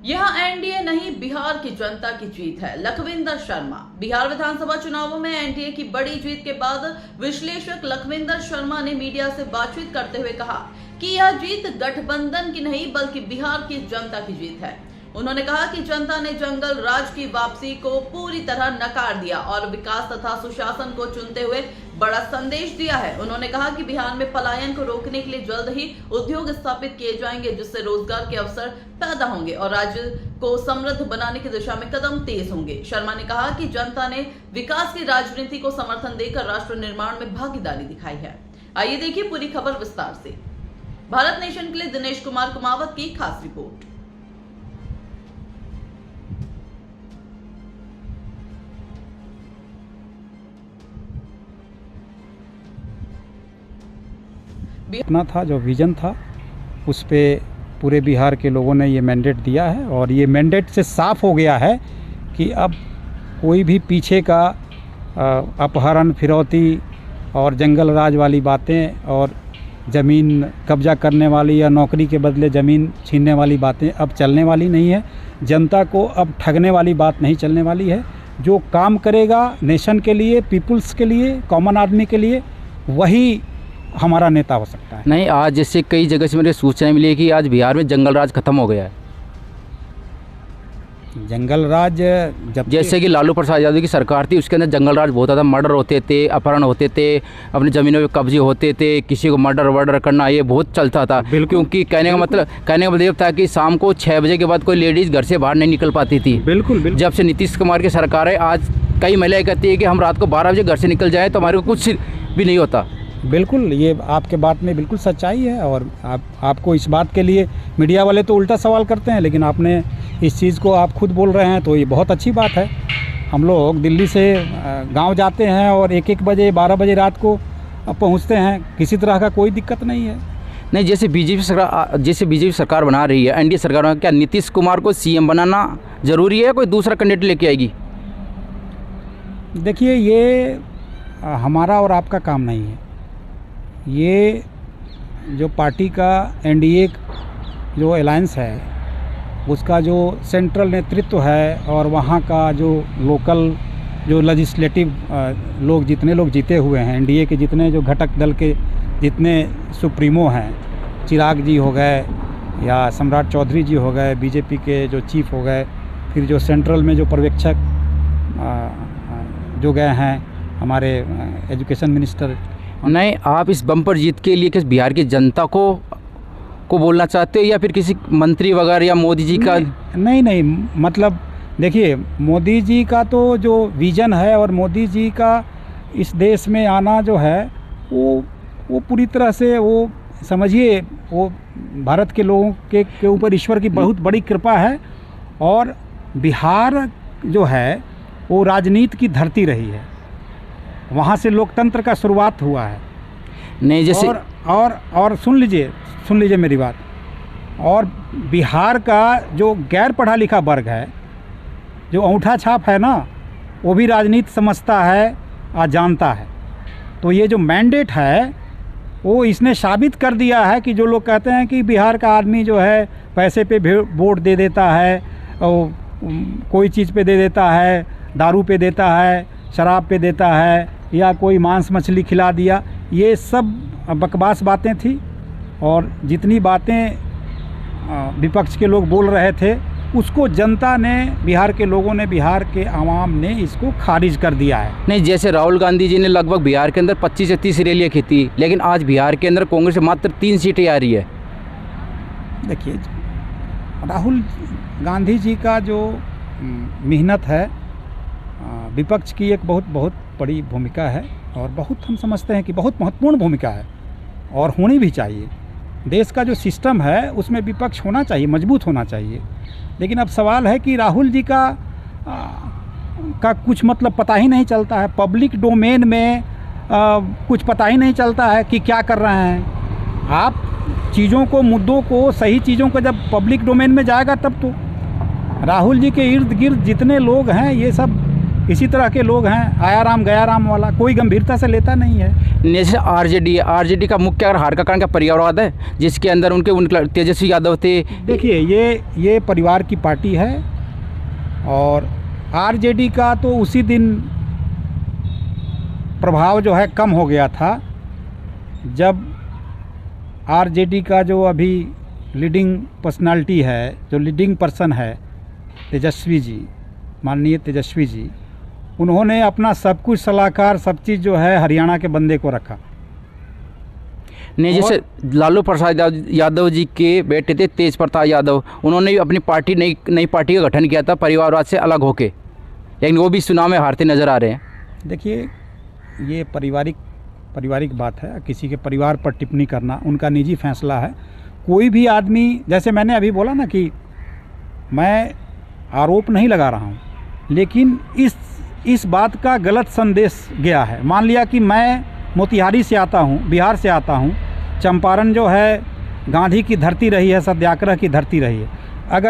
यह एनडीए नहीं, बिहार की जनता की जीत है। लखविंदर शर्मा। बिहार विधानसभा चुनावों में एनडीए की बड़ी जीत के बाद विश्लेषक लखविंदर शर्मा ने मीडिया से बातचीत करते हुए कहा कि यह जीत गठबंधन की नहीं बल्कि बिहार की जनता की जीत है। उन्होंने कहा कि जनता ने जंगल राज की वापसी को पूरी तरह नकार दिया और विकास तथा सुशासन को चुनते हुए बड़ा संदेश दिया है। उन्होंने कहा कि बिहार में पलायन को रोकने के लिए जल्द ही उद्योग स्थापित किए जाएंगे, जिससे रोजगार के अवसर पैदा होंगे और राज्य को समृद्ध बनाने की दिशा में कदम तेज होंगे। शर्मा ने कहा कि जनता ने विकास की राजनीति को समर्थन देकर राष्ट्र निर्माण में भागीदारी दिखाई है। आइए देखिए पूरी खबर विस्तार से। भारत नेशन के लिए दिनेश कुमार कुमावत की खास रिपोर्ट। अपना था जो विजन था उस पे पूरे बिहार के लोगों ने ये मैंडेट दिया है और ये मैंडेट से साफ हो गया है कि अब कोई भी पीछे का अपहरण, फिरौती और जंगल राज वाली बातें और ज़मीन कब्जा करने वाली या नौकरी के बदले ज़मीन छीनने वाली बातें अब चलने वाली नहीं है। जनता को अब ठगने वाली बात नहीं चलने वाली है। जो काम करेगा नेशन के लिए, पीपुल्स के लिए, कॉमन आदमी के लिए, वही हमारा नेता हो सकता है। नहीं, आज जैसे कई जगह से मेरे सूचनाएं मिली है कि आज बिहार में जंगल राज खत्म हो गया है। जंगल राज जैसे कि लालू प्रसाद यादव की सरकार थी उसके अंदर जंगल राज बहुत ज़्यादा मर्डर होते थे, अपहरण होते थे, अपनी ज़मीनों पे कब्जे होते थे, किसी को मर्डर करना ये बहुत चलता था। क्योंकि कहने का मतलब था कि शाम को 6 बजे के बाद कोई लेडीज़ घर से बाहर नहीं निकल पाती थी। बिल्कुल। जब से नीतीश कुमार की सरकार है आज कई महिलाएं कहती है कि हम रात को 12 बजे घर से निकल जाएँ तो हमारे को कुछ भी नहीं होता। बिल्कुल, ये आपके बात में बिल्कुल सच्चाई है और आपको इस बात के लिए मीडिया वाले तो उल्टा सवाल करते हैं, लेकिन आपने इस चीज़ को आप खुद बोल रहे हैं तो ये बहुत अच्छी बात है। हम लोग दिल्ली से गांव जाते हैं और 1-1 बजे 12 बजे रात को पहुंचते हैं, किसी तरह का कोई दिक्कत नहीं है। नहीं, जैसे बीजेपी सरकार बना रही है, एनडीए सरकार में, क्या नीतीश कुमार को सीएम बनाना ज़रूरी है, कोई दूसरा कैंडिडेट लेके आएगी? देखिए, ये हमारा और आपका काम नहीं है। ये जो पार्टी का एनडीए जो अलायंस है उसका जो सेंट्रल नेतृत्व है और वहाँ का जो लोकल जो लेजिस्लेटिव जितने लोग जीते हुए हैं, एनडीए के जितने जो घटक दल के जितने सुप्रीमो हैं, चिराग जी हो गए या सम्राट चौधरी जी हो गए, बीजेपी के जो चीफ हो गए, फिर जो सेंट्रल में जो पर्यवेक्षक जो गए हैं हमारे एजुकेशन मिनिस्टर। नहीं, आप इस बम्पर जीत के लिए किस बिहार की जनता को बोलना चाहते हो या फिर किसी मंत्री वगैरह या मोदी जी का? नहीं, मतलब देखिए, मोदी जी का तो जो विज़न है और मोदी जी का इस देश में आना जो है वो पूरी तरह से, वो समझिए, वो भारत के लोगों के ऊपर ईश्वर की बहुत बड़ी कृपा है। और बिहार जो है वो राजनीति की धरती रही है, वहाँ से लोकतंत्र का शुरुआत हुआ है। नहीं, जैसे और सुन लीजिए मेरी बात। और बिहार का जो गैर पढ़ा लिखा वर्ग है, जो अंगूठा छाप है ना, वो भी राजनीति समझता है और जानता है। तो ये जो मैंडेट है वो इसने साबित कर दिया है कि जो लोग कहते हैं कि बिहार का आदमी जो है पैसे पे वोट दे देता है और कोई चीज़ पे दे देता है, दारू पे देता है, शराब पे देता है या कोई मांस मछली खिला दिया, ये सब बकवास बातें थी। और जितनी बातें विपक्ष के लोग बोल रहे थे उसको जनता ने, बिहार के लोगों ने, बिहार के आवाम ने इसको खारिज कर दिया है। नहीं, जैसे राहुल गांधी जी ने लगभग बिहार के अंदर 25 से 30 रैलियाँ की थी, लेकिन आज बिहार के अंदर कांग्रेस से मात्र 3 सीटें आ रही है। देखिए, राहुल गांधी जी का जो मेहनत है, विपक्ष की एक बहुत बड़ी भूमिका है और बहुत, हम समझते हैं कि बहुत महत्वपूर्ण भूमिका है और होनी भी चाहिए। देश का जो सिस्टम है उसमें विपक्ष होना चाहिए, मजबूत होना चाहिए। लेकिन अब सवाल है कि राहुल जी का कुछ मतलब पता ही नहीं चलता है, पब्लिक डोमेन में कुछ पता ही नहीं चलता है कि क्या कर रहे हैं। आप चीज़ों को, मुद्दों को, सही चीज़ों को जब पब्लिक डोमेन में जाएगा तब तो। राहुल जी के इर्द गिर्द जितने लोग हैं ये सब इसी तरह के लोग हैं, आया राम गया राम वाला, कोई गंभीरता से लेता नहीं है। जैसे आरजेडी का मुख्य अगर हार का कारण क्या परिवारवाद है, जिसके अंदर उनके तेजस्वी यादव थे। देखिए ये परिवार की पार्टी है और आरजेडी का तो उसी दिन प्रभाव जो है कम हो गया था जब आरजेडी का जो अभी लीडिंग पर्सनालिटी है, जो लीडिंग पर्सन है तेजस्वी जी, माननीय तेजस्वी जी, उन्होंने अपना सब कुछ सलाहकार सब चीज़ जो है हरियाणा के बंदे को रखा। नहीं, जैसे लालू प्रसाद यादव जी के बेटे थे तेज प्रताप यादव, उन्होंने भी अपनी पार्टी नई पार्टी का गठन किया था परिवारवाद से अलग होके, लेकिन वो भी चुनाव में हारते नज़र आ रहे हैं। देखिए ये पारिवारिक बात है, किसी के परिवार पर टिप्पणी करना उनका निजी फैसला है। कोई भी आदमी, जैसे मैंने अभी बोला ना कि मैं आरोप नहीं लगा रहा हूँ, लेकिन इस बात का गलत संदेश गया है। मान लिया कि मैं मोतिहारी से आता हूँ, बिहार से आता हूँ, चंपारण जो है गांधी की धरती रही है, सत्याग्रह की धरती रही है। अगर